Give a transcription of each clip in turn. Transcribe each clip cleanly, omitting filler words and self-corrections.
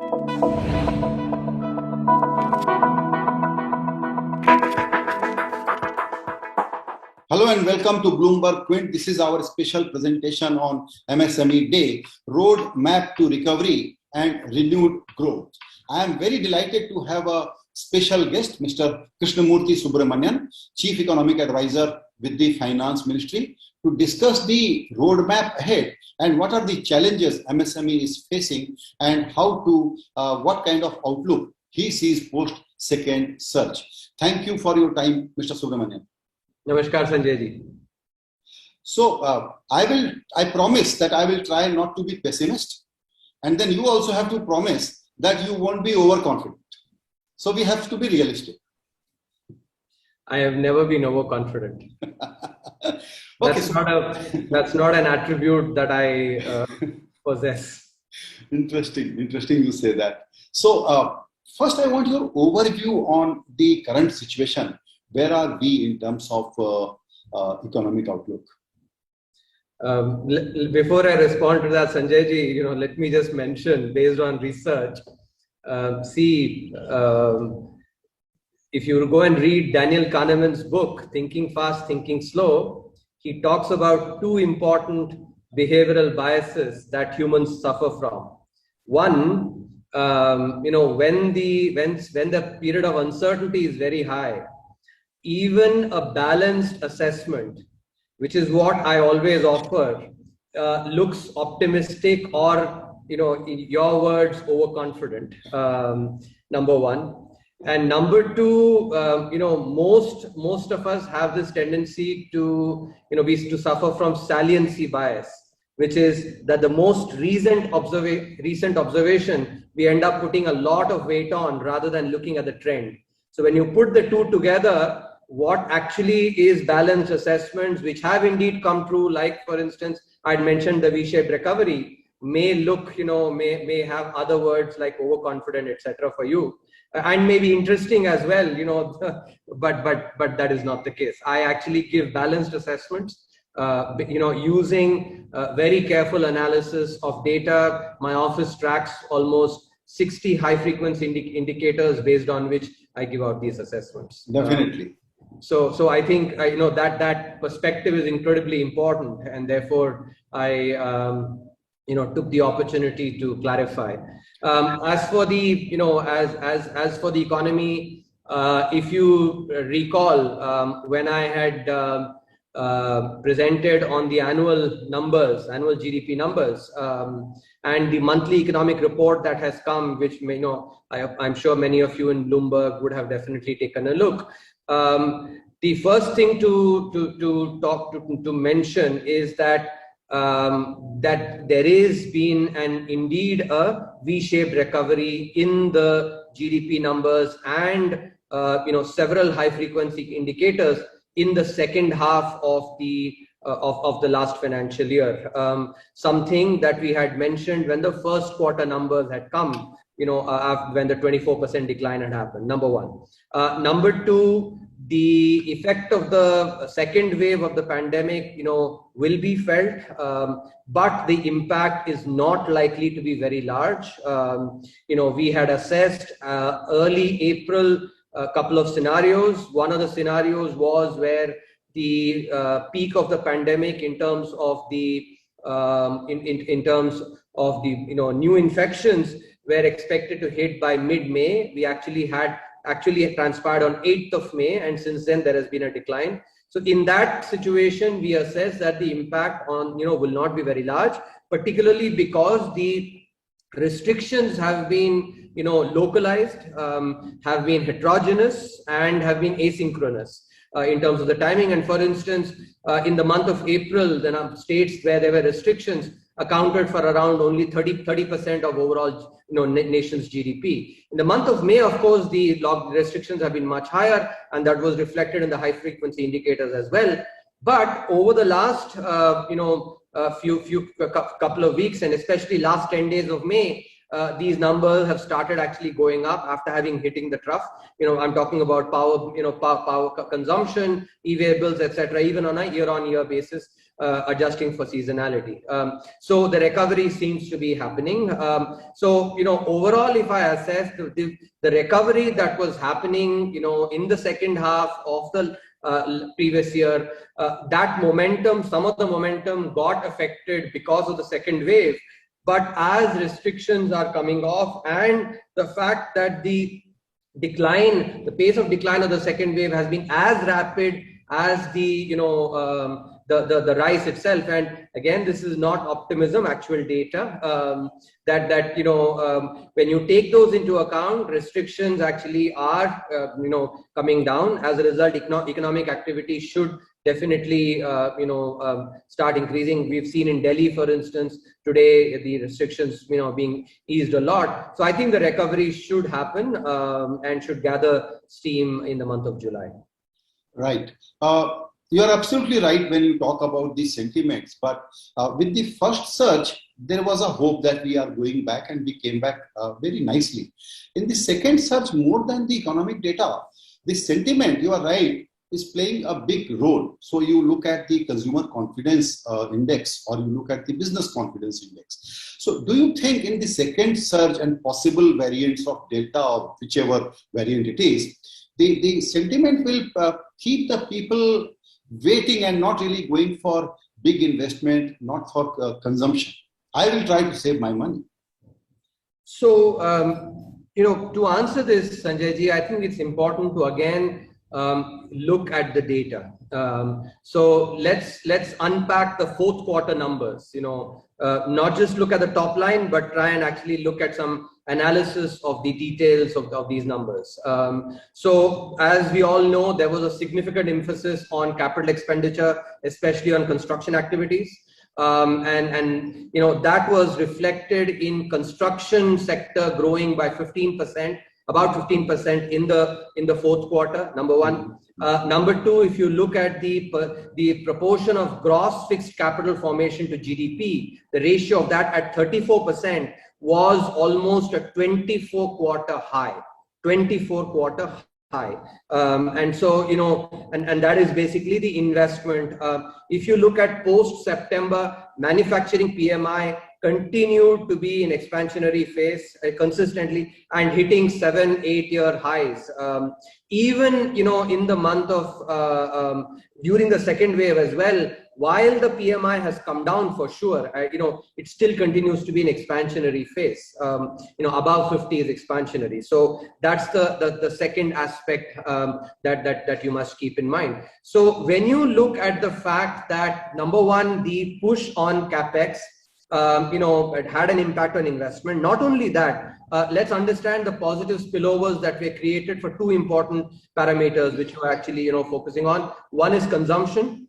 Hello and welcome to Bloomberg Quint. This is our special presentation on MSME Day, Roadmap to Recovery and Renewed Growth. I am very delighted to have a special guest, Mr. Krishnamurthy Subramanian, Chief Economic Advisor with the Finance Ministry, to discuss the roadmap ahead and what are the challenges MSME is facing and how to, what kind of outlook he sees post second surge. Thank you for your time, Mr. Subramanian. Namaskar, Sanjay ji. So I promise that I will try not to be pessimist, and then you also have to promise that you won't be overconfident. So we have to be realistic. I have never been overconfident. Okay, that's not an attribute that I possess. Interesting you say that. So first I want your overview on the current situation. Where are we in terms of economic outlook? Before I respond to that, Sanjay ji, let me just mention, based on research, if you go and read Daniel Kahneman's book, Thinking Fast, Thinking Slow, he talks about two important behavioral biases that humans suffer from. One, when the period of uncertainty is very high, even a balanced assessment, which is what I always offer, looks optimistic or, in your words, overconfident, number one. And number two, most of us have this tendency to suffer from saliency bias, which is that the most recent observation, we end up putting a lot of weight on rather than looking at the trend. So when you put the two together, what actually is balanced assessments, which have indeed come true, like for instance, I'd mentioned the V-shaped recovery, may look, may have other words like overconfident, etc. for you, and may be interesting as well, but that is not the case. I actually give balanced assessments, using very careful analysis of data. My office tracks almost 60 high frequency indicators based on which I give out these assessments. Definitely. So I think that perspective is incredibly important, and therefore I took the opportunity to clarify. As for the as for the economy, if you recall, when I had presented on the annual GDP numbers, and the monthly economic report that has come, which I'm sure many of you in Bloomberg would have definitely taken a look. The first thing to mention is that there is been indeed a V-shaped recovery in the GDP numbers and several high frequency indicators in the second half of the last financial year. Something that we had mentioned when the first quarter numbers had come, when the 24% decline had happened, number one. Number two, the effect of the second wave of the pandemic, will be felt, but the impact is not likely to be very large. We had assessed early April a couple of scenarios. One of the scenarios was where the peak of the pandemic in terms of the new infections were expected to hit by mid-May. We actually transpired on 8th of May, and since then there has been a decline. So in that situation, we assess that the impact on will not be very large, particularly because the restrictions have been localized, have been heterogeneous, and have been asynchronous in terms of the timing. And for instance, in the month of April, the states where there were restrictions accounted for around only 30% of overall nation's GDP. In the month of May, of course, the restrictions have been much higher, and that was reflected in the high frequency indicators as well. But over the last couple of weeks, and especially last 10 days of May, these numbers have started actually going up after having hitting the trough. I'm talking about power, power consumption, e-way-bills, etc., even on a year-on-year basis, adjusting for seasonality. So the recovery seems to be happening. Overall, if I assess the recovery that was happening, in the second half of the previous year, that momentum, some of the momentum got affected because of the second wave. But as restrictions are coming off, and the fact that the pace of decline of the second wave has been as rapid as the rise itself, and again, this is not optimism, actual data, when you take those into account, restrictions actually are coming down. As a result, economic activity should definitely start increasing. We've seen in Delhi, for instance, today the restrictions being eased a lot. So I think the recovery should happen and should gather steam in the month of July. Right. You are absolutely right when you talk about these sentiments, but with the first surge, there was a hope that we are going back, and we came back very nicely. In the second surge, more than the economic data, the sentiment, you are right, is playing a big role. So you look at the consumer confidence index, or you look at the business confidence index. So do you think in the second surge and possible variants of Delta or whichever variant it is, the sentiment will keep the people waiting and not really going for big investment, not for consumption? I will try to save my money. So, to answer this, Sanjay ji, I think it's important to again look at the data. So let's unpack the fourth quarter numbers. Not just look at the top line, but try and actually look at some analysis of the details of these numbers. So as we all know, there was a significant emphasis on capital expenditure, especially on construction activities. That was reflected in construction sector growing by 15%, about 15% in the fourth quarter, number one. Number two, if you look at the proportion of gross fixed capital formation to GDP, the ratio of that at 34% was almost a 24-quarter high. 24-quarter high. And so, and that is basically the investment. If you look at post-September, manufacturing PMI continued to be in expansionary phase consistently and hitting 7-8-year highs. Even, in the month of, during the second wave as well, while the PMI has come down for sure, it still continues to be in expansionary phase. Above 50 is expansionary. So that's the second aspect that you must keep in mind. So when you look at the fact that, number one, the push on CapEx, it had an impact on investment. Not only that, let's understand the positive spillovers that were created for two important parameters, which we're actually, focusing on. One is consumption.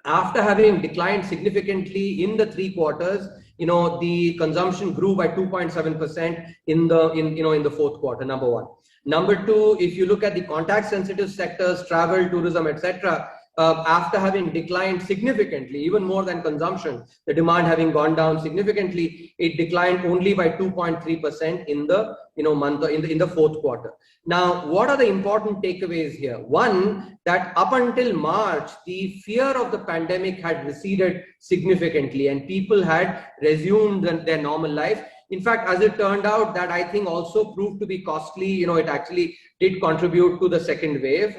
After having declined significantly in the 3 quarters, the consumption grew by 2.7% in the fourth quarter, number one. Number two, if you look at the contact sensitive sectors, travel, tourism, etc., after having declined significantly, even more than consumption, the demand having gone down significantly, it declined only by 2.3% in the in the fourth quarter. Now, what are the important takeaways here? One, that up until March, the fear of the pandemic had receded significantly, and people had resumed their normal life. In fact, as it turned out, that I think also proved to be costly. It actually did contribute to the second wave.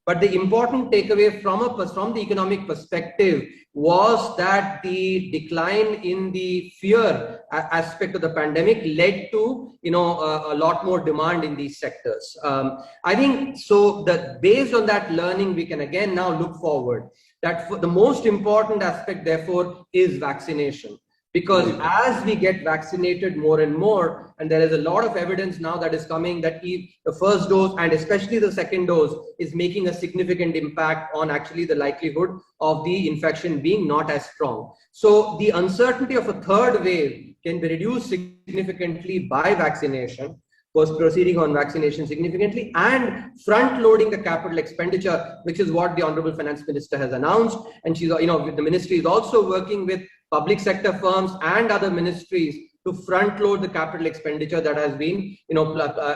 But the important takeaway from the economic perspective was that the decline in the fear aspect of the pandemic led to a lot more demand in these sectors. I think so that based on that learning, we can again now look forward that the most important aspect therefore is vaccination. Because as we get vaccinated more and more, and there is a lot of evidence now that is coming that the first dose and especially the second dose is making a significant impact on actually the likelihood of the infection being not as strong. So the uncertainty of a third wave can be reduced significantly by vaccination, was proceeding on vaccination significantly, and front loading the capital expenditure, which is what the Honorable Finance Minister has announced. And she's, the ministry is also working with public sector firms and other ministries to front load the capital expenditure that has been,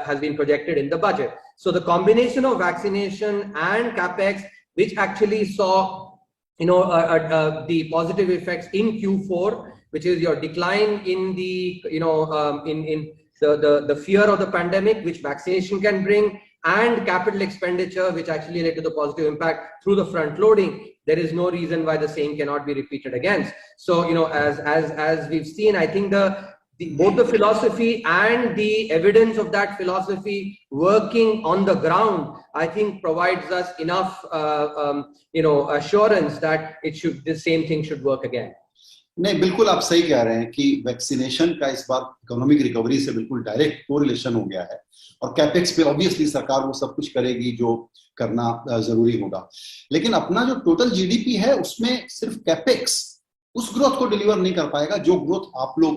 has been projected in the budget. So the combination of vaccination and capex, which actually saw, the positive effects in Q4, which is your decline in the, in the fear of the pandemic, which vaccination can bring, and capital expenditure, which actually led to the positive impact through the front loading. There is no reason why the same cannot be repeated again. So, as we've seen, I think both the philosophy and the evidence of that philosophy working on the ground, I think provides us enough, assurance that the same thing should work again. नहीं, बिल्कुल आप सही कह रहे हैं कि vaccination का इस बार इकोनॉमिक रिकवरी से बिल्कुल डायरेक्ट कोरिलेशन हो गया है, और कैपेक्स पे ऑब्वियसली सरकार वो सब कुछ करेगी जो करना जरूरी होगा। लेकिन अपना जो टोटल जीडीपी है उसमें सिर्फ कैपेक्स उस ग्रोथ को डिलीवर नहीं कर पाएगा जो ग्रोथ आप लोग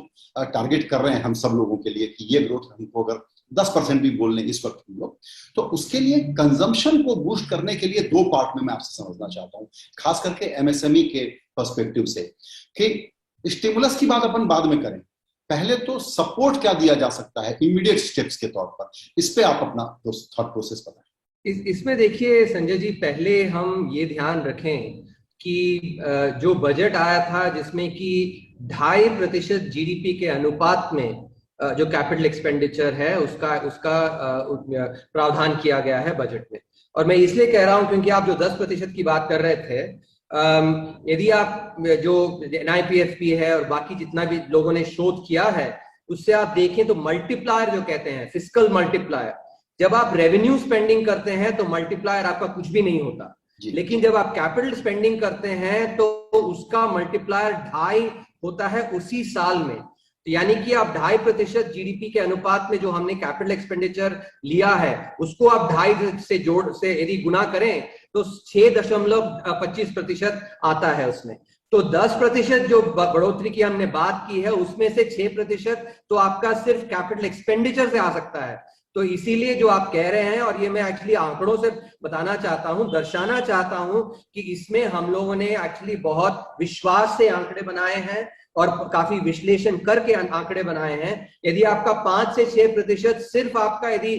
टारगेट कर रहे हैं हम सब लोगों के लिए, कि ये ग्रोथ हमको अगर 10% भी बोल लें इस वक्त हम लोग, तो उसके लिए कंजम्पशन को बूस्ट करने के लिए दो पार्ट में मैं आपसे समझना चाहता हूं, खास करके एमएसएमई के पर्सपेक्टिव से, कि स्टिमुलस की बात अपन बाद में करें, पहले तो सपोर्ट क्या दिया जा सकता है इमीडिएट स्टेप्स के तौर पर, इस पे आप अपना थॉट प्रोसेस बताएं। इसमें देखिए संजय जी, पहले हम ये ध्यान रखें कि जो बजट आया था जिसमें कि 2.5% जीडीपी के अनुपात में जो कैपिटल एक्सपेंडिचर है उसका प्रावधान किया गया है बजट में। और मैं इसलिए कह रहा हूं क्योंकि आप जो 10% की बात कर रहे थे, यदि आप जो NIPFP है और बाकी जितना भी लोगों ने शोध किया है उससे आप देखें तो मल्टीप्लायर जो कहते हैं, फिस्कल मल्टीप्लायर, जब आप रेवेन्यू स्पेंडिंग करते हैं तो मल्टीप्लायर आपका कुछ भी नहीं होता, लेकिन जब आप कैपिटल स्पेंडिंग करते हैं तो उसका मल्टीप्लायर 2.5 होता है उसी साल में। तो यानी कि आप 2.5% जीडीपी के अनुपात में जो हमने कैपिटल एक्सपेंडिचर लिया है उसको आप 2.5 से यदि गुना करें तो 6.25% आता है उसमें। तो 10% जो बढ़ोतरी की हमने बात की है उसमें से 6% तो आपका सिर्फ कैपिटल एक्सपेंडिचर से आ सकता है। तो इसीलिए जो आप कह रहे हैं, और ये मैं एक्चुअली आंकड़ों से बताना चाहता हूं, दर्शाना चाहता हूं कि इसमें हम लोगों ने एक्चुअली बहुत विश्वास से आंकड़े बनाए हैं और काफी विश्लेषण करके आंकड़े बनाए हैं। यदि आपका 5 से 6% सिर्फ आपका यदि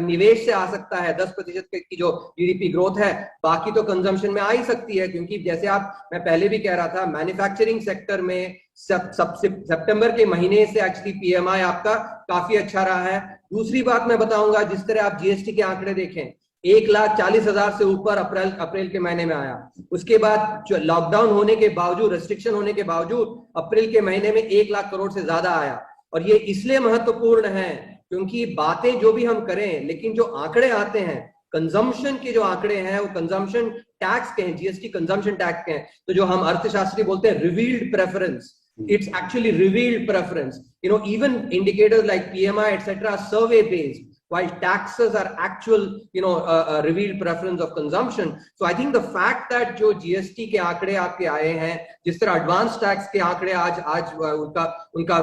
निवेश से आ सकता है, 10% की जो जीडीपी ग्रोथ है, बाकी तो कंजम्पशन में आ ही सकती है, क्योंकि जैसे मैं पहले भी कह रहा था, मैन्युफैक्चरिंग सेक्टर में सितंबर के महीने से एक्चुअली पीएमआई आपका काफी अच्छा रहा है। दूसरी बात मैं बताऊंगा, जिस तरह आप जीएसटी के आंकड़े देखें, 1,40,000 से ऊपर अप्रैल के महीने में आया। उसके बाद लॉकडाउन होने के बावजूद, रेस्ट्रिक्शन होने के बावजूद अप्रैल के महीने में 1 लाख करोड़ से ज्यादा आया। और ये इसलिए महत्वपूर्ण है क्योंकि बातें जो भी हम करें, लेकिन जो आंकड़े आते हैं कंजम्पशन के, जो आंकड़े हैं वो कंजम्पशन टैक्स के हैं, जीएसटी कंजम्पशन टैक्स के हैं। तो जो हम अर्थशास्त्री बोलते हैं revealed preference, it's actually revealed preference. Even indicators like PMI etc. are survey based, while taxes are actual revealed preference of consumption. So I think the fact that जो GST के आंकड़े आपके आए हैं, जिस तरह एडवांस टैक्स के आंकड़े आज उनका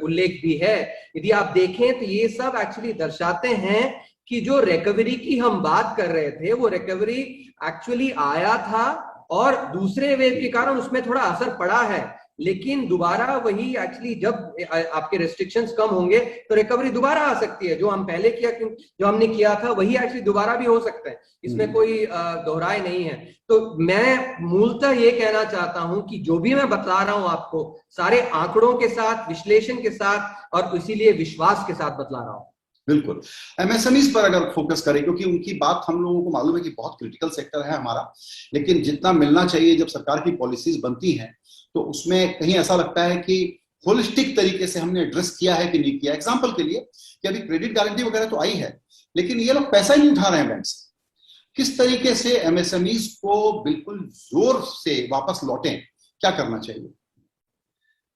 उल्लेख भी है, यदि आप देखें तो ये सब एक्चुअली दर्शाते हैं कि जो रिकवरी की हम बात कर रहे थे वो रिकवरी एक्चुअली आया था और दूसरे वेव के कारण उसमें थोड़ा असर पड़ा है, लेकिन दोबारा वही एक्चुअली जब आपके रेस्ट्रिक्शंस कम होंगे तो रिकवरी दोबारा आ सकती है। जो हमने किया था वही एक्चुअली दोबारा भी हो सकता है, इसमें कोई दोहराए नहीं है। तो मैं मूलतः ये कहना चाहता हूं कि जो भी मैं बता रहा हूं आपको सारे आंकड़ों के साथ, विश्लेषण के साथ और इसीलिए विश्वास के साथ बतला रहा हूं। बिल्कुल, एमएसएमईज पर अगर फोकस करें, क्योंकि उनकी बात हम लोगों को मालूम है कि बहुत क्रिटिकल सेक्टर है हमारा, लेकिन जितना मिलना चाहिए जब सरकार की पॉलिसीज बनती हैं तो उसमें कहीं ऐसा लगता है कि होलिस्टिक तरीके से हमने एड्रेस किया है कि नहीं किया। एग्जांपल के लिए कि अभी क्रेडिट गारंटी वगैरह तो आई है, लेकिन ये लोग पैसा ही नहीं उठा रहे हैं बैंक से। किस तरीके से एमएसएमईज को बिल्कुल जोर से वापस लौटें, क्या करना चाहिए?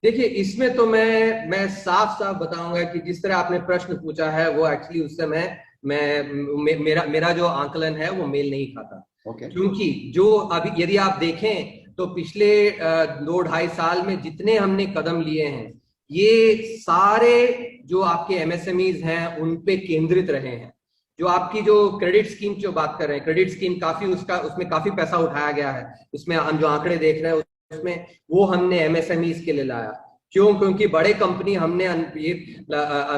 देखिए, इसमें तो मैं साफ बताऊंगा कि जिस तरह आपने प्रश्न पूछा है वो एक्चुअली उससे मेरा जो आंकलन है वो मेल नहीं खाता। क्योंकि जो अभी यदि आप देखें तो पिछले 2-2.5 साल में जितने हमने कदम लिए हैं, ये सारे जो आपके एमएसएमईज हैं उन पे केंद्रित रहे हैं। जो आपकी जो क्रेडिट स्कीम जो बात कर रहे हैं, क्रेडिट स्कीम काफी उसमें काफी पैसा उठाया गया है, उसमें हम जो आंकड़े देख रहे हैं उसमें वो हमने एमएसएमईज के लिए लाया। क्यों? क्योंकि बड़े कंपनी, हमने ये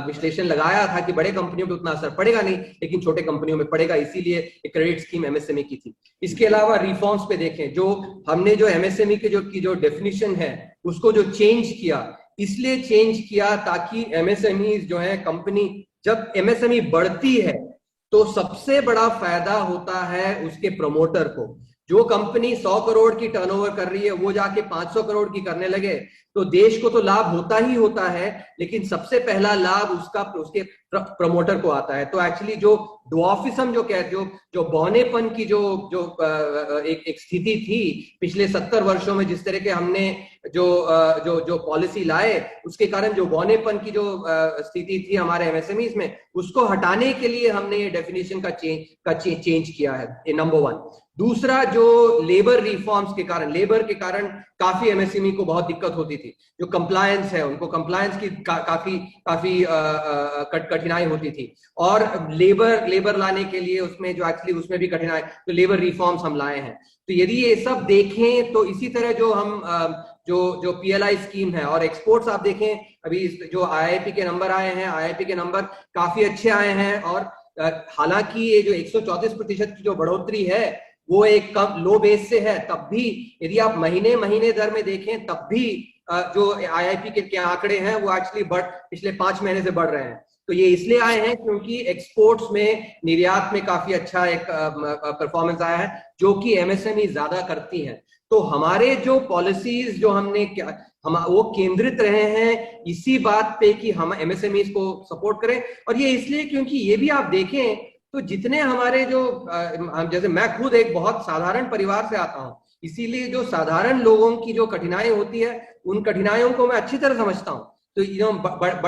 विश्लेषण लगाया था कि बड़े कंपनियों पे उतना असर पड़ेगा नहीं, लेकिन छोटे कंपनियों में पड़ेगा, इसीलिए एक क्रेडिट स्कीम एमएसएमई की थी। इसके अलावा रिफॉर्म्स पे देखें, जो हमने जो एमएसएमई के जो डेफिनेशन है उसको जो चेंज किया, इसलिए चेंज किया ताकि एमएसएमई जो है कंपनी, जब एमएसएमई बढ़ती है तो सबसे बड़ा फायदा होता है उसके प्रमोटर को। जो कंपनी 100 करोड़ की टर्नओवर कर रही है वो जाके 500 करोड़ की करने लगे तो देश को तो लाभ होता ही होता है, लेकिन सबसे पहला लाभ उसके प्रमोटर को आता है। तो एक्चुअली जो ड्वार्फिज्म जो जो बौनेपन की एक स्थिति थी पिछले 70 वर्षों में, जिस तरह के हमने जो पॉलिसी लाए, उसके कारण जो बौनेपन की जो स्थिति थी हमारे एमएसएमईज में, उसको हटाने के लिए हमने ये डेफिनेशन का चेंज किया है, ये नंबर 1। दूसरा, जो लेबर रिफॉर्म्स के कारण, लेबर के कारण काफी एमएसएमई को बहुत दिक्कत होती थी। जो कंप्लायंस है, उनको कंप्लायंस की काफी कठिनाई होती थी, और लेबर लाने के लिए उसमें भी कठिनाई, तो लेबर रिफॉर्म्स हम लाए हैं। तो यदि ये सब देखें तो इसी तरह जो हम जो पीएलआई स्कीम है और एक्सपोर्ट्स आप देखें, अभी जो आईआईपी के नंबर आए हैं, आईआईपी के नंबर काफी अच्छे आए हैं, और हालांकि ये जो 134% की जो बढ़ोतरी है वो एक कम लो बेस से है, तब भी यदि आप महीने दर में देखें तब भी जो आईआईपी के आंकड़े हैं वो एक्चुअली पिछले 5 महीने से बढ़ रहे हैं। तो ये इसलिए आए हैं क्योंकि एक्सपोर्ट्स में, निर्यात में काफी अच्छा एक परफॉर्मेंस आया है, जो कि एमएसएमई ज्यादा करती हैं। तो हमारे जो पॉलिसीज जो हम वो केंद्रित रहे हैं इसी बात पे कि हम एमएसएमई को सपोर्ट करें। और ये इसलिए क्योंकि ये भी आप देखें तो जितने हमारे जैसे मैं खुद एक बहुत साधारण परिवार से आता हूं, इसीलिए जो साधारण लोगों की जो कठिनाई होती है उन कठिनाइयों को मैं अच्छी तरह समझता हूं। तो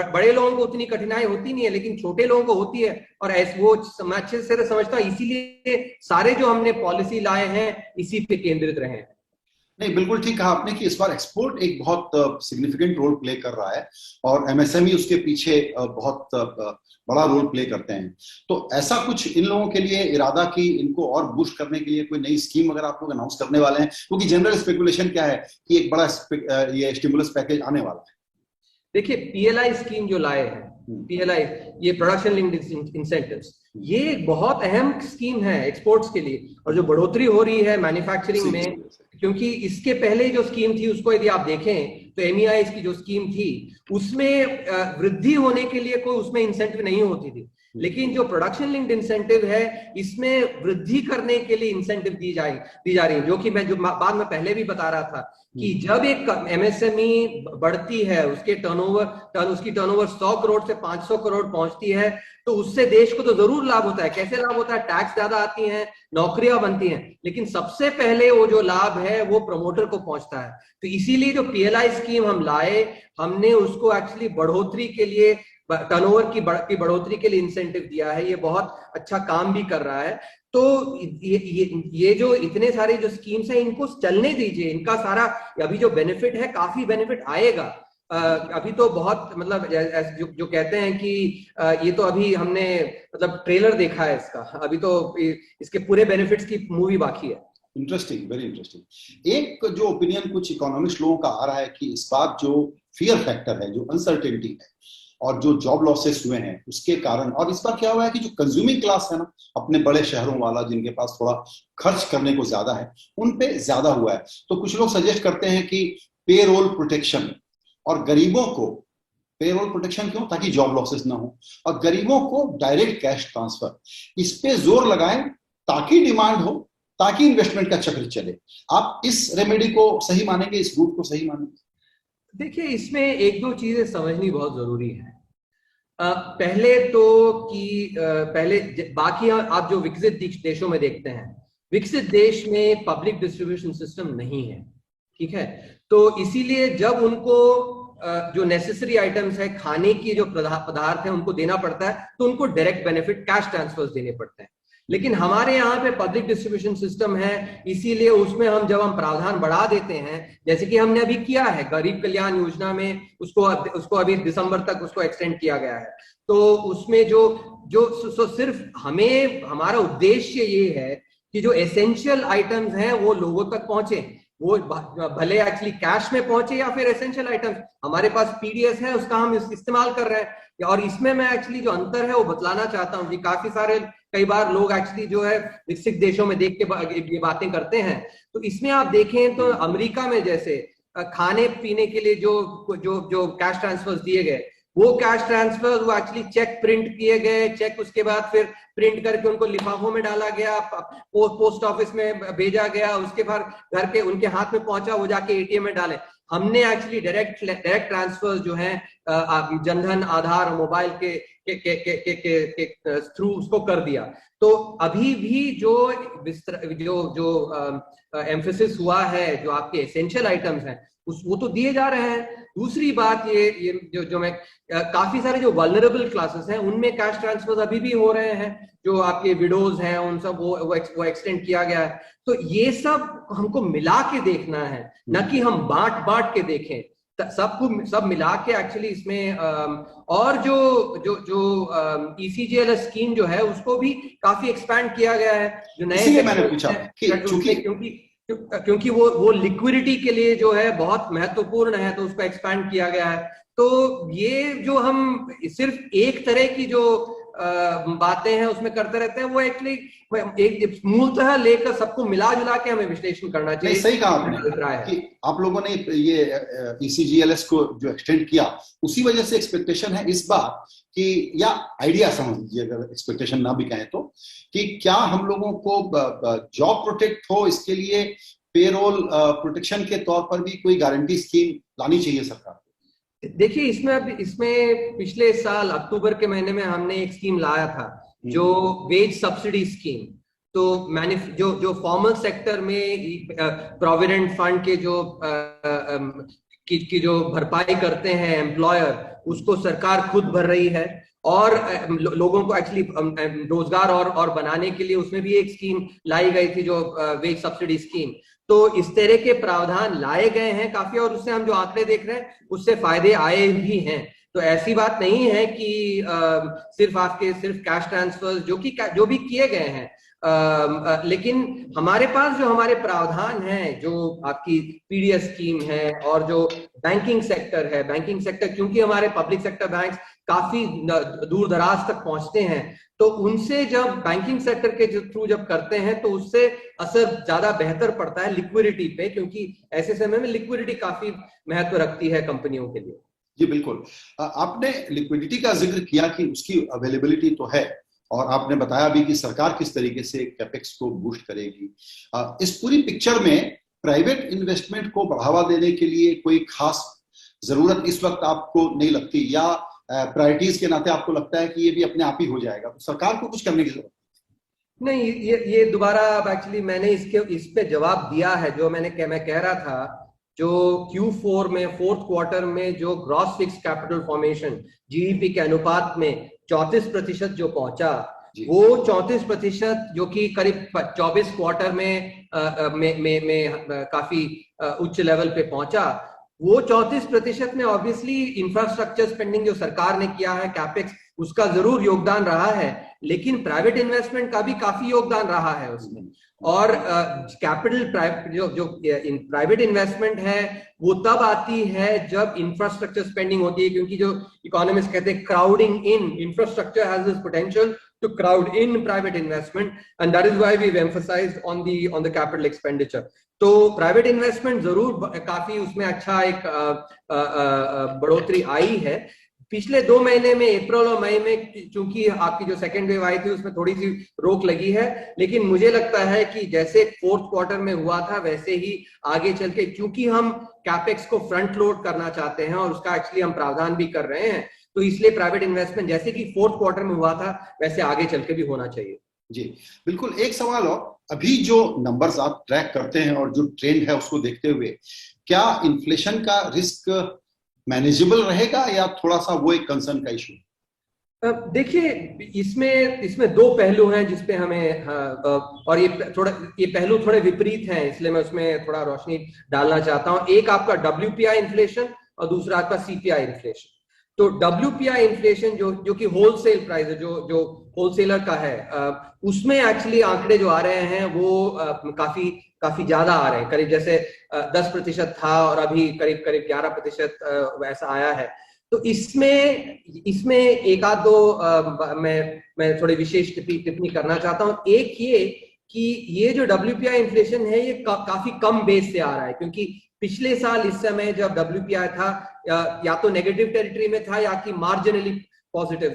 बड़े लोगों को उतनी कठिनाई होती नहीं है, लेकिन छोटे लोगों को होती है, और वो मैं अच्छे से समझता हूं, इसीलिए सारे जो हमने पॉलिसी लाए हैं इसी पे केंद्रित रहे हैं। नहीं, बिल्कुल ठीक कहा आपने कि इस बार एक्सपोर्ट एक बहुत सिग्निफिकेंट रोल प्ले कर रहा है और एमएसएमई उसके पीछे बहुत बड़ा रोल प्ले करते हैं। तो ऐसा कुछ इन लोगों के लिए इरादा कि इनको और बूस्ट करने के लिए कोई नई स्कीम अगर आप लोग अनाउंस करने वाले हैं, क्योंकि जनरल स्पेकुलेशन क्या है कि एक बड़ा ये स्टिमुलस पैकेज आने वाला है। देखिए, पीएलआई स्कीम जो लाए हैं, पीएलआई, ये प्रोडक्शन लिंक्ड इंसेंटिव्स, ये एक बहुत अहम स्कीम है एक्सपोर्ट्स के लिए। और जो बढ़ोतरी हो रही है मैन्युफैक्चरिंग में, क्योंकि इसके पहले जो स्कीम थी उसको यदि आप देखें तो एमईआई की जो स्कीम थी उसमें वृद्धि होने के लिए कोई उसमें इंसेंटिव नहीं होती थी, लेकिन जो प्रोडक्शन लिंक्ड इंसेंटिव है इसमें वृद्धि करने के लिए इंसेंटिव दी जा रही है, जो कि मैं बाद में पहले भी बता रहा था कि जब एक एमएसएमई बढ़ती है, उसकी टर्नओवर 100 करोड़ से 500 करोड़ पहुंचती है, तो उससे देश को तो जरूर लाभ होता है। कैसे लाभ होता है? टैक्स ज्यादा आती हैं, नौकरियां बनती हैं, लेकिन सबसे पहले वो जो लाभ है वो प्रमोटर को पहुंचता है। तो इसीलिए जो पीएलआई स्कीम हम लाए, हमने उसको एक्चुअली बढ़ोतरी के लिए, टर्नओवर की बढ़ोतरी के लिए इंसेंटिव दिया है। ये बहुत अच्छा काम भी कर रहा है। तो ये जो इतने सारे जो स्कीम्स हैं इनको चलने दीजिए, इनका सारा अभी जो बेनिफिट है, काफी बेनिफिट आएगा। अभी तो बहुत, मतलब जो कहते हैं कि ये तो अभी हमने मतलब ट्रेलर देखा है इसका, अभी तो इसके पूरे बेनिफिट्स की मूवी बाकी है। Interesting, very interesting. एक जो ओपिनियन कुछ इकोनॉमिस्ट लोगों का आ रहा है कि इस बार जो फियर फैक्टर है, जो अनसर्टेनिटी है और जो जॉब लॉसेस हुए हैं उसके कारण, और इस बार क्या हुआ है कि जो कंज्यूमिंग क्लास है ना, अपने बड़े शहरों वाला, जिनके पास थोड़ा खर्च करने को ज्यादा है, उन पे ज्यादा हुआ है। तो कुछ लोग सजेस्ट करते हैं कि पेरोल प्रोटेक्शन, और गरीबों को पेरोल प्रोटेक्शन क्यों? ताकि जॉब लॉसेस ना हो, और गरीबों को डायरेक्ट कैश ट्रांसफर, इस पे जोर लगाएं ताकि डिमांड हो, ताकि इन्वेस्टमेंट का चक्र चले। आप इस रेमेडी को सही मानेंगे, इस रूट को सही मानेंगे? देखिए, इसमें एक दो चीजें समझनी बहुत जरूरी है। पहले तो कि पहले बाकी आप जो विकसित देशों में देखते हैं, विकसित देश में पब्लिक डिस्ट्रीब्यूशन सिस्टम नहीं है, ठीक है। तो इसीलिए जब उनको जो नेसेसरी आइटम्स है, खाने की जो पदार्थ है, उनको देना पड़ता है, तो उनको डायरेक्ट बेनिफिट कैश ट्रांसफर्स देने पड़ते हैं। लेकिन हमारे यहाँ पे पब्लिक डिस्ट्रीब्यूशन सिस्टम है, इसीलिए उसमें जब हम प्रावधान बढ़ा देते हैं, जैसे कि हमने अभी किया है गरीब कल्याण योजना में, उसको अभी दिसंबर तक उसको एक्सटेंड किया गया है। तो उसमें जो सिर्फ हमारा उद्देश्य ये है कि जो एसेंशियल आइटम्स हैं वो लोगों तक पहुंचे, वो भले एक्चुअली कैश में पहुंचे या फिर एसेंशियल आइटम्स, हमारे पास पीडीएस है, उसका हम इस्तेमाल कर रहे हैं। और इसमें मैं एक्चुअली जो अंतर है वो बतलाना चाहता हूँ कि काफी सारे कई बार लोग एक्चुअली जो है विकसित देशों में देख के ये बातें करते हैं। तो इसमें आप देखें तो अमेरिका में जैसे खाने पीने के लिए जो जो जो कैश ट्रांसफर्स दिए गए, वो कैश ट्रांसफर वो एक्चुअली चेक प्रिंट किए गए, चेक उसके बाद फिर प्रिंट करके उनको लिफाफों में डाला गया, पोस्ट ऑफिस में भेजा गया, उसके बाद घर के उनके हाथ में पहुंचा, वो जाके एटीएम में डाले। हमने एक्चुअली डायरेक्ट ट्रांसफर जो है जनधन, आधार, मोबाइल के थ्रू उसको कर दिया। तो अभी भी जो एम्फेसिस हुआ है जो आपके एसेंशियल आइटम्स हैं वो तो दिए जा रहे हैं। दूसरी बात ये जो मैं काफी सारे जो वल्नरेबल क्लासेस हैं उनमें कैश ट्रांसफर्स अभी भी हो रहे हैं, जो आपके विडोज हैं उन सब वो एक्सटेंड किया गया है। तो ये सब हमको मिला के देखना है, न कि हम बांट के देखें, सब मिला के एक्चुअली इसमें और जो ECGLS स्कीम जो है उसको भी काफी एक्सपैंड किया गया है। जो नए मैंने पूछा क्योंकि वो लिक्विडिटी के लिए जो है बहुत महत्वपूर्ण है, तो उसको एक्सपैंड किया गया है। तो ये जो हम सिर्फ एक तरह की जो बातें हैं उसमें करते रहते हैं, वो एक्चुअली एक मूलतः लेकर सबको मिला जुला के हमें विश्लेषण करना चाहिए। सही कहा आपने कि आप लोगों ने ये ECGLS को जो एक्सटेंड किया उसी वजह से एक्सपेक्टेशन है इस बार कि, या आइडिया समझ लीजिए अगर एक्सपेक्टेशन ना भी कहें तो, कि क्या हम लोगों को जॉब प्रोटेक्ट हो, इसके लिए पेरोल प्रोटेक्शन के तौर पर भी कोई गारंटी स्कीम लानी चाहिए सरकार। देखिए इसमें पिछले साल अक्टूबर के महीने में हमने एक स्कीम लाया था जो वेज सब्सिडी स्कीम। तो जो फॉर्मल सेक्टर में प्रोविडेंट फंड के जो भरपाई करते हैं एम्प्लॉयर, उसको सरकार खुद भर रही है, और लोगों को एक्चुअली रोजगार और बनाने के लिए उसमें भी एक स्कीम लाई गई थी जो वेज सब्सिडी स्कीम। तो इस तरह के प्रावधान लाए गए हैं काफी, और उससे हम जो आंकड़े देख रहे हैं उससे फायदे आए भी हैं। तो ऐसी बात नहीं है कि सिर्फ कैश ट्रांसफर जो भी किए गए हैं, लेकिन हमारे पास जो हमारे प्रावधान हैं, जो आपकी पीडीएस स्कीम है और जो बैंकिंग सेक्टर क्योंकि हमारे पब्लिक सेक्टर बैंक्स काफी दूर दराज तक पहुंचते हैं, तो उनसे जब बैंकिंग सेक्टर के थ्रू जब करते हैं तो उससे असर ज्यादा बेहतर पड़ता है लिक्विडिटी पे, क्योंकि ऐसे समय में लिक्विडिटी काफी महत्व रखती है कंपनियों के लिए। जी बिल्कुल, आपने लिक्विडिटी का जिक्र किया कि उसकी अवेलेबिलिटी तो है, और आपने बताया भी कि सरकार किस तरीके से कैपेक्स को बूस्ट करेगी। इस पूरी पिक्चर में प्राइवेट इन्वेस्टमेंट को बढ़ावा देने के लिए कोई खास जरूरत इस वक्त आपको नहीं लगती, या प्रायोरिटीज के नाते आपको लगता है कि ये भी अपने आप ही हो जाएगा, तो सरकार को कुछ करने की जरूरत नहीं? ये दोबारा एक्चुअली मैंने इस पे जवाब दिया है। जो मैं कह रहा था, जो Q4 में फोर्थ क्वार्टर में जो gross fix capital formation GDP के अनुपात में 34% जो पहुंचा, वो 34% जो कि करीब 24 क्वार्टर में काफी उच्च लेवल पे पहुंचा, वो 34% में ऑब्वियसली इंफ्रास्ट्रक्चर स्पेंडिंग जो सरकार ने किया है, कैपेक्स, उसका जरूर योगदान रहा है, लेकिन प्राइवेट इन्वेस्टमेंट का भी काफी योगदान रहा है उसमें। और कैपिटल जो प्राइवेट इन्वेस्टमेंट है वो तब आती है जब इंफ्रास्ट्रक्चर स्पेंडिंग होती है, क्योंकि जो इकोनॉमिस्ट कहते हैं crowding in, infrastructure has this potential to crowd in private investment, and that is why we've emphasized on the capital expenditure. तो प्राइवेट इन्वेस्टमेंट जरूर काफी उसमें अच्छा एक बढ़ोतरी आई है। पिछले 2 महीने में, अप्रैल और मई में, चूंकि आपकी जो सेकेंड वेव आई थी उसमें थोड़ी सी रोक लगी है, लेकिन मुझे लगता है कि जैसे फोर्थ क्वार्टर में हुआ था वैसे ही आगे चल के, क्योंकि हम कैपेक्स को फ्रंट लोड करना चाहते हैं और उसका एक्चुअली हम प्रावधान भी कर रहे हैं, तो इसलिए प्राइवेट इन्वेस्टमेंट जैसे कि फोर्थ क्वार्टर में हुआ था वैसे आगे चल के भी होना चाहिए। जी बिल्कुल। एक सवाल और, अभी जो नंबर्स आप ट्रैक करते हैं और जो ट्रेंड है उसको देखते हुए, क्या इन्फ्लेशन का रिस्क मैनेजेबल रहेगा या थोड़ा सा वो एक कंसर्न का इशू? देखिए इसमें 2 पहलू हैं जिसपे हमें, और ये पहलू थोड़े विपरीत हैं, इसलिए मैं उसमें थोड़ा रोशनी डालना चाहता हूं। एक आपका WPI इन्फ्लेशन और दूसरा आपका CPI इन्फ्लेशन। तो तो WPI इन्फ्लेशन जो कि होलसेल प्राइस है, जो होलसेलर का है, उसमें एक्चुअली आंकड़े जो आ रहे हैं वो काफी ज्यादा आ रहे हैं। करीब जैसे 10% था और अभी करीब 11% वैसा आया है। तो इसमें एक आध दो मैं थोड़ी विशेष टिप्पणी करना चाहता हूँ। एक ये कि ये जो WPI इन्फ्लेशन है ये काफी कम बेस से आ रहा है, क्योंकि पिछले साल इस समय जब WPI था या तो नेगेटिव टेरिटरी में था या कि मार्जिनली पॉजिटिव,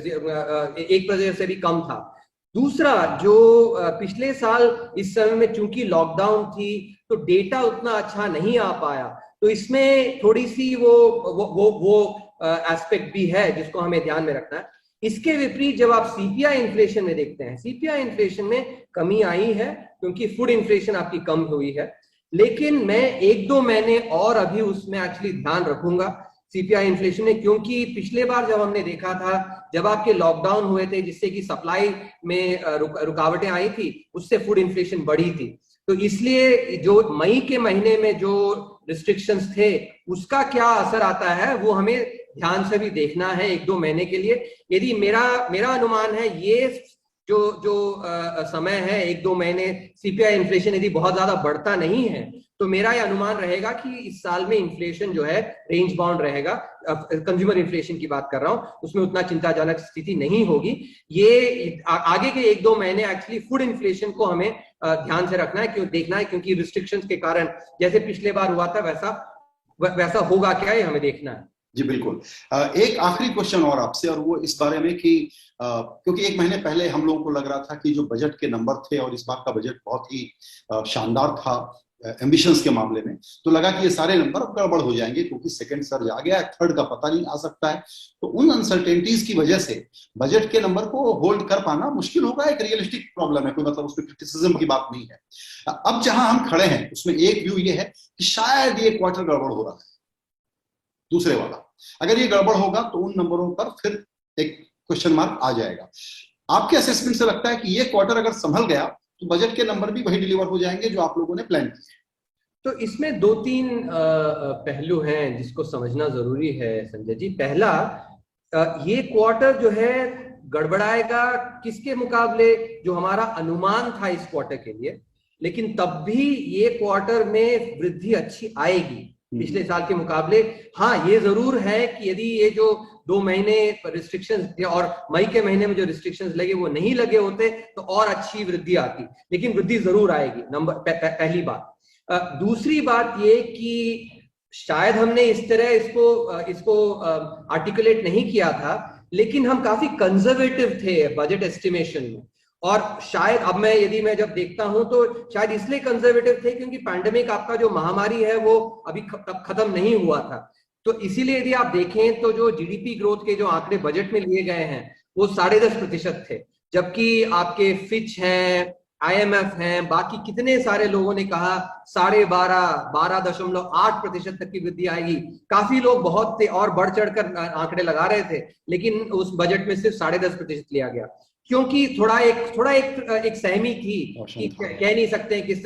1% से भी कम था। दूसरा, जो पिछले साल इस समय में चूंकि लॉकडाउन थी तो डेटा उतना अच्छा नहीं आ पाया, तो इसमें थोड़ी सी वो एस्पेक्ट भी है जिसको हमें ध्यान में रखना है। इसके विपरीत जब आप CPI इन्फ्लेशन में देखते हैं, CPI इन्फ्लेशन में कमी आई है क्योंकि फूड इन्फ्लेशन आपकी कम हुई है, लेकिन मैं 1-2 महीने और अभी उसमें एक्चुअली ध्यान रखूंगा CPI इन्फ्लेशन में, क्योंकि पिछले बार जब हमने देखा था, जब आपके लॉकडाउन हुए थे जिससे कि सप्लाई में रुकावटें आई थी, उससे फूड इन्फ्लेशन बढ़ी थी। तो इसलिए जो मई के महीने में जो रिस्ट्रिक्शंस थे उसका क्या असर आता है वो हमें ध्यान से भी देखना है 1-2 महीने के लिए। यदि मेरा अनुमान है ये जो समय है 1-2 महीने, CPI इन्फ्लेशन यदि बहुत ज्यादा बढ़ता नहीं है तो मेरा यह अनुमान रहेगा कि इस साल में इन्फ्लेशन जो है रेंज बाउंड रहेगा। कंज्यूमर इन्फ्लेशन की बात कर रहा हूं, उसमें उतना चिंताजनक स्थिति नहीं होगी। ये आगे के 1-2 महीने एक्चुअली फूड इन्फ्लेशन को हमें ध्यान से रखना है, क्यों देखना है, क्योंकि रिस्ट्रिक्शंस के कारण जैसे पिछले बार हुआ था वैसा होगा क्या, ये हमें देखना है। जी बिल्कुल। एक आखिरी क्वेश्चन और आपसे, और वो इस बारे में कि क्योंकि 1 महीने पहले हम लोगों को लग रहा था कि जो बजट के नंबर थे, और इस बार का बजट बहुत ही शानदार था एम्बिशंस के मामले में, तो लगा कि ये सारे नंबर अब गड़बड़ हो जाएंगे क्योंकि सेकंड सर्ज आ गया, थर्ड का पता नहीं आ सकता है। तो उन अनसर्टेनिटीज की वजह से बजट के नंबर को होल्ड कर पाना मुश्किल होगा। एक रियलिस्टिक प्रॉब्लम है, कोई मतलब उसमें क्रिटिसिज्म की बात नहीं है। अब जहां हम खड़े हैं उसमें एक व्यू ये है कि शायद ये क्वार्टर गड़बड़ हो रहा है, दूसरे वाला। अगर ये गड़बड़ होगा तो उन नंबरों पर फिर एक क्वेश्चन मार्क आ जाएगा। आपके असेसमेंट से लगता है कि ये क्वार्टर अगर संभल गया तो बजट के नंबर भी वही डिलीवर हो जाएंगे जो आप लोगों ने प्लान किए? तो इसमें 2-3 पहलू हैं जिसको समझना जरूरी है संजय जी। पहला, ये क्वार्टर जो है गड़बड़ाएगा किसके मुकाबले, जो हमारा अनुमान था इस क्वार्टर के लिए, लेकिन तब भी ये क्वार्टर में वृद्धि अच्छी आएगी पिछले साल के मुकाबले। हाँ, ये जरूर है कि यदि ये जो 2 महीने रिस्ट्रिक्शंस और मई के महीने में जो रिस्ट्रिक्शंस लगे वो नहीं लगे होते तो और अच्छी वृद्धि आती, लेकिन वृद्धि जरूर आएगी। पहली बात। दूसरी बात ये कि शायद हमने इस तरह इसको आर्टिकुलेट नहीं किया था, लेकिन हम काफी कंजर्वेटिव थे बजट एस्टिमेशन में। और शायद अब यदि मैं जब देखता हूं तो शायद इसलिए कंजर्वेटिव थे क्योंकि पैंडेमिक आपका जो महामारी है वो अभी खत्म नहीं हुआ था। तो इसीलिए यदि आप देखें तो जो GDP ग्रोथ के जो आंकड़े बजट में लिए गए हैं वो 10.5% थे, जबकि आपके फिच हैं, IMF हैं, बाकी कितने सारे लोगों ने कहा 12.5-12.8% तक की वृद्धि आएगी। काफी लोग बहुत थे और बढ़ चढ़कर आंकड़े लगा रहे थे, लेकिन उस बजट में सिर्फ 10.5% लिया गया, क्योंकि थोड़ा एक सहमी थी कि कह नहीं सकते किस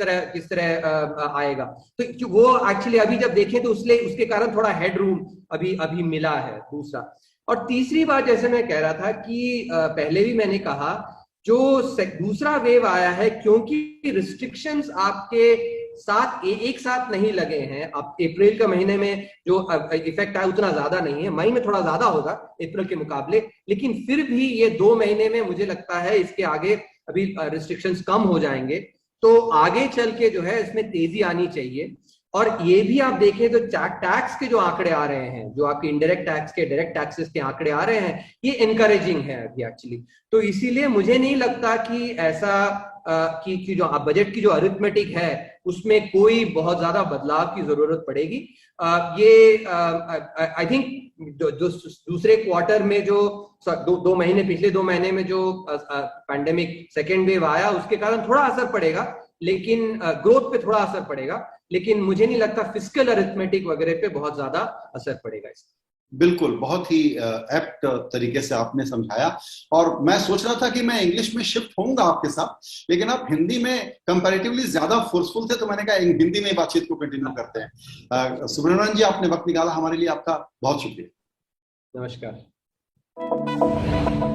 तरह आएगा। तो वो एक्चुअली अभी जब देखें तो उसके कारण थोड़ा हेडरूम अभी मिला है। दूसरा और तीसरी बात, जैसे मैं कह रहा था कि पहले भी मैंने कहा, जो दूसरा वेव आया है क्योंकि रिस्ट्रिक्शंस आपके साथ एक साथ नहीं लगे हैं। अब अप्रैल के महीने में जो इफेक्ट आया उतना ज्यादा नहीं है, मई में थोड़ा ज्यादा होगा अप्रैल के मुकाबले, लेकिन फिर भी ये 2 महीने में मुझे लगता है इसके आगे अभी रिस्ट्रिक्शंस कम हो जाएंगे, तो आगे चल के जो है इसमें तेजी आनी चाहिए। और ये भी आप देखें तो टैक्स के जो आंकड़े आ रहे हैं, जो आपके इनडायरेक्ट टैक्स के, डायरेक्ट टैक्सेस के आंकड़े आ रहे हैं, ये एनकरेजिंग है अभी एक्चुअली। तो इसीलिए मुझे नहीं लगता कि ऐसा कि जो बजट की जो अरिथमेटिक है उसमें कोई बहुत ज्यादा बदलाव की जरूरत पड़ेगी। ये आई थिंक दूसरे क्वार्टर में जो पिछले 2 महीने में जो पैंडेमिक सेकेंड वेव आया उसके कारण थोड़ा असर पड़ेगा, लेकिन ग्रोथ पे थोड़ा असर पड़ेगा, लेकिन मुझे नहीं लगता फिस्कल अरिथमेटिक वगैरह पे बहुत ज्यादा असर पड़ेगा इसका। बिल्कुल, बहुत ही एप्ट तरीके से आपने समझाया। और मैं सोच रहा था कि मैं इंग्लिश में शिफ्ट होऊंगा आपके साथ, लेकिन आप हिंदी में कंपैरेटिवली ज्यादा फोर्सफुल थे, तो मैंने कहा हिंदी में बातचीत को कंटिन्यू करते हैं। सुब्रमण्यम जी, आपने वक्त निकाला हमारे लिए, आपका बहुत शुक्रिया। नमस्कार। you.